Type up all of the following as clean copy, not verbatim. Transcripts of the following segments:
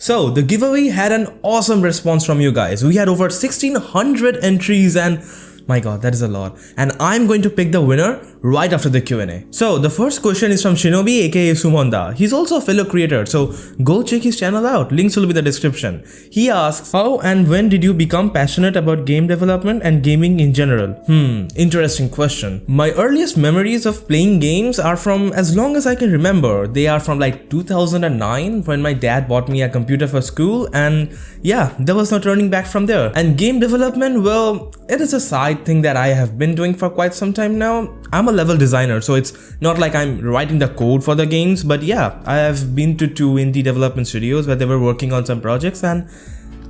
So the giveaway had an awesome response from you guys. We had over 1600 entries and my god, that is a lot. And I'm going to pick the winner right after the Q&A. So the first question is from Shinobi aka Sumonda. He's also a fellow creator, so go check his channel out. Links will be in the description. He asks, how and when did you become passionate about game development and gaming in general? Interesting question. My earliest memories of playing games are from as long as I can remember. They are from like 2009 when my dad bought me a computer for school, and yeah, there was no turning back from there. And game development, well, it is a side thing that I have been doing for quite some time now. I'm a level designer, so it's not like I'm writing the code for the games, but yeah, I have been to 2 indie development studios where they were working on some projects, and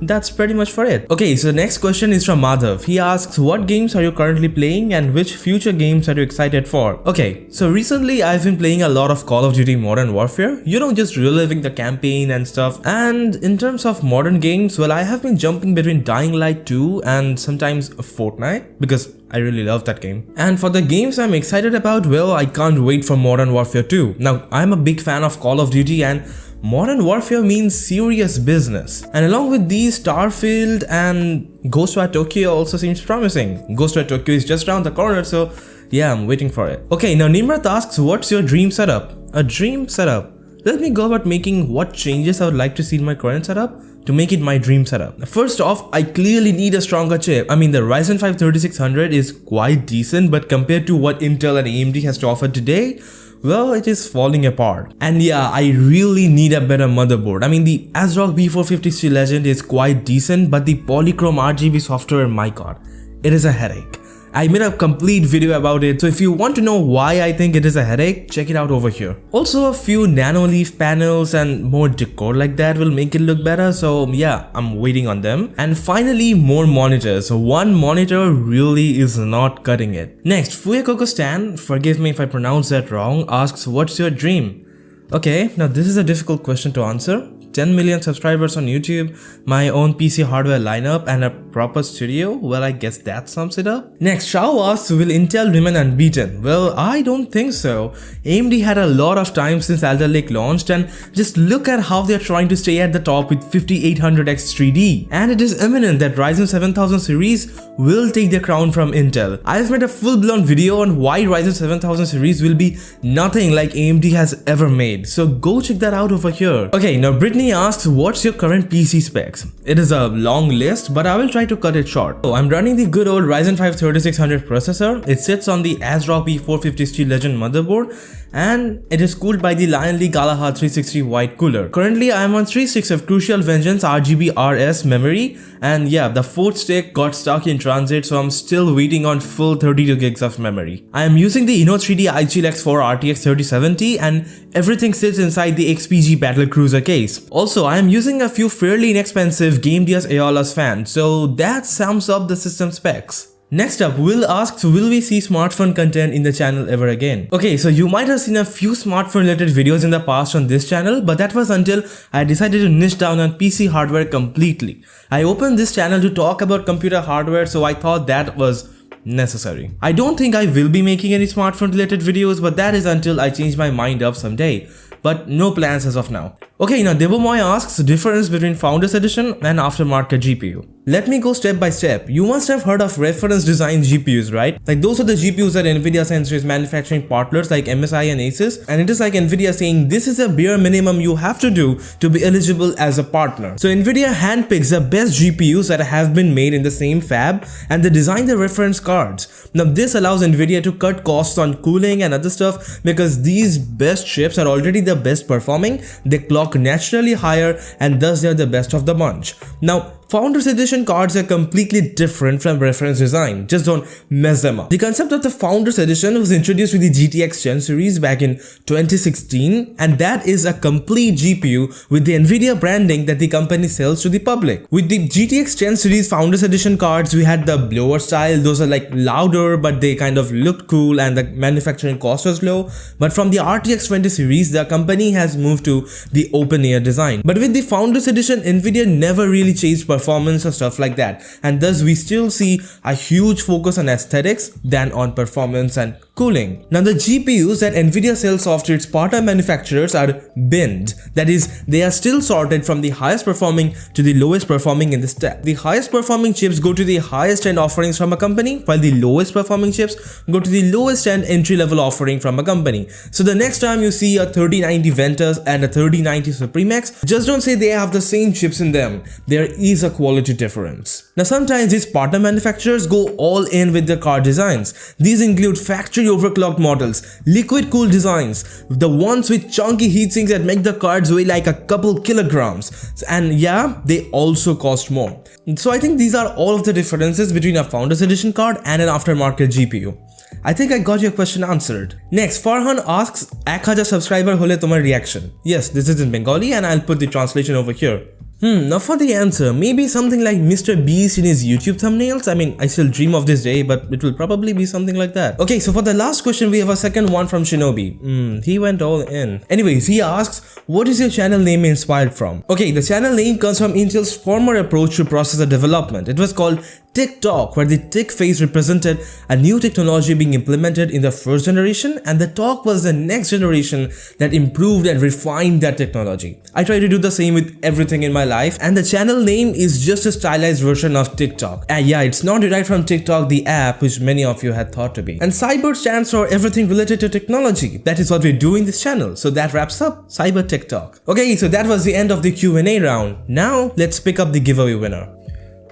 that's pretty much for it. Okay, so the next question is from Madhav. He asks, what games are you currently playing and which future games are you excited for? Okay, so recently I've been playing a lot of Call of Duty Modern Warfare, you know, just reliving the campaign and stuff. And in terms of modern games, well, I have been jumping between Dying Light 2 and sometimes Fortnite because I really love that game. And for the games I'm excited about, well, I can't wait for Modern Warfare 2. Now, I'm a big fan of Call of Duty and Modern Warfare means serious business. And along with these, Starfield and Ghostwire Tokyo also seems promising. Ghostwire Tokyo is just around the corner, so yeah, I'm waiting for it. Okay, now Nimrat asks, what's your dream setup? A dream setup? Let me go about making what changes I would like to see in my current setup to make it my dream setup. First off, I clearly need a stronger chip. I mean, the Ryzen 5 3600 is quite decent, but compared to what Intel and AMD has to offer today, well, it is falling apart. And yeah, I really need a better motherboard. I mean, the ASRock B450 Legend is quite decent, but the Polychrome RGB software, my god, it is a headache. I made a complete video about it, so if you want to know why I think it is a headache, check it out over here. Also, a few nano leaf panels and more decor like that will make it look better, so yeah, I'm waiting on them. And finally, more monitors. So one monitor really is not cutting it. Next, Fuyakoku Stan, forgive me if I pronounce that wrong, asks, what's your dream? Okay, now this is a difficult question to answer. 10 million subscribers on YouTube, my own PC hardware lineup, and a proper studio? Well, I guess that sums it up. Next, Shao asks, will Intel remain unbeaten? Well, I don't think so. AMD had a lot of time since Alder Lake launched, and just look at how they're trying to stay at the top with 5800X 3D. And it is imminent that Ryzen 7000 series will take the crown from Intel. I've made a full-blown video on why Ryzen 7000 series will be nothing like AMD has ever made, so go check that out over here. Okay, now Brittany asks, what's your current PC specs? It is a long list, but I will try to cut it short. So I'm running the good old Ryzen 5 3600 processor. It sits on the ASRock B450 Legend motherboard, and it is cooled by the Lion Lee Galahad 360 white cooler. Currently, I am on 3.6 of Crucial Vengeance RGB RS memory, and yeah, the 4th stick got stuck in transit, so I'm still waiting on full 32 gigs of memory. I am using the Inno3D iChill X4 RTX 3070, and everything sits inside the XPG Battlecruiser case. Also, I am using a few fairly inexpensive Game Diaz Aeolus fans, so that sums up the system specs. Next up, Will asks, will we see smartphone content in the channel ever again? Okay, so you might have seen a few smartphone related videos in the past on this channel, but that was until I decided to niche down on PC hardware completely. I opened this channel to talk about computer hardware, so I thought that was necessary. I don't think I will be making any smartphone related videos, but that is until I change my mind up someday. But no plans as of now. Okay, now Debomoy asks, difference between Founders Edition and Aftermarket GPU. Let me go step by step. You must have heard of reference design GPUs, right? Like those are the GPUs that Nvidia sends its manufacturing partners like MSI and Asus, and it is like Nvidia saying this is a bare minimum you have to do to be eligible as a partner. So Nvidia handpicks the best GPUs that have been made in the same fab, and they design the reference cards. Now this allows Nvidia to cut costs on cooling and other stuff because these best chips are already the best performing, they clock naturally higher, and thus they are the best of the bunch. Now Founders Edition cards are completely different from reference design, just don't mess them up. The concept of the Founders Edition was introduced with the GTX 10 series back in 2016, and that is a complete GPU with the Nvidia branding that the company sells to the public. With the GTX 10 series Founders Edition cards, we had the blower style. Those are like louder, but they kind of looked cool and the manufacturing cost was low. But from the RTX 20 series, the company has moved to the open air design. But with the Founders Edition, Nvidia never really changed performance or stuff like that, and thus we still see a huge focus on aesthetics than on performance and cooling. Now the GPUs that Nvidia sells off to its partner manufacturers are binned. That is, they are still sorted from the highest performing to the lowest performing in the stack. The highest performing chips go to the highest end offerings from a company, while the lowest performing chips go to the lowest end entry level offering from a company. So the next time you see a 3090 Ventus and a 3090 Supremax, just don't say they have the same chips in them. There is a quality difference. Now sometimes these partner manufacturers go all in with their card designs. These include factory overclocked models, liquid cooled designs, the ones with chunky heatsinks that make the cards weigh like a couple kilograms, and yeah, they also cost more. So I think these are all of the differences between a Founders Edition card and an aftermarket GPU. I think I got your question answered. Next, Farhan asks, 1000 subscriber hole tomar reaction. Yes, this is in Bengali and I'll put the translation over here. Now for the answer, maybe something like Mr. Beast in his YouTube thumbnails. I mean, I still dream of this day, but it will probably be something like that. Okay, so for the last question, we have a second one from Shinobi. He went all in. Anyways, he asks, what is your channel name inspired from? Okay, the channel name comes from Intel's former approach to processor development. It was called Tick-Tock, where the tick phase represented a new technology being implemented in the first generation, and the talk was the next generation that improved and refined that technology. I try to do the same with everything in my life, and the channel name is just a stylized version of TikTok. And yeah, it's not derived from TikTok, the app, which many of you had thought to be. And Cyber stands for everything related to technology. That is what we do in this channel. So that wraps up Cyber TikTok. Okay, so that was the end of the Q&A round. Now let's pick up the giveaway winner.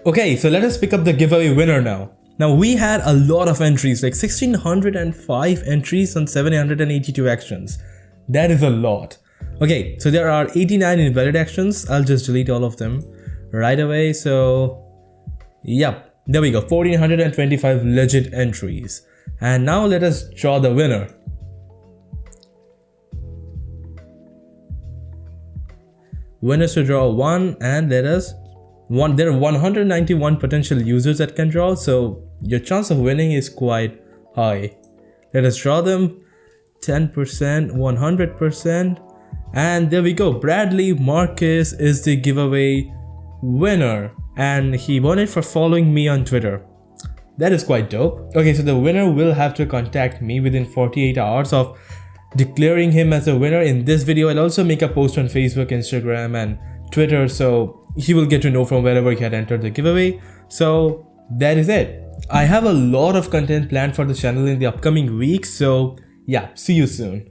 Okay, so let us pick up the giveaway winner now. Now we had a lot of entries, like 1605 entries on 782 actions. That is a lot. Okay, so there are 89 invalid actions. I'll just delete all of them right away. So, yep, there we go, 1425 legit entries. And now let us draw the winner. Winners to draw one, and there are 191 potential users that can draw, so your chance of winning is quite high. Let us draw them. 10%, 100%, and there we go. Bradley Marcus is the giveaway winner, and he won it for following me on Twitter. That is quite dope. Okay, so the winner will have to contact me within 48 hours of declaring him as a winner. In this video, I'll also make a post on Facebook, Instagram, and Twitter, so he will get to know from wherever he had entered the giveaway. So that is it. I have a lot of content planned for the channel in the upcoming weeks, so yeah, see you soon.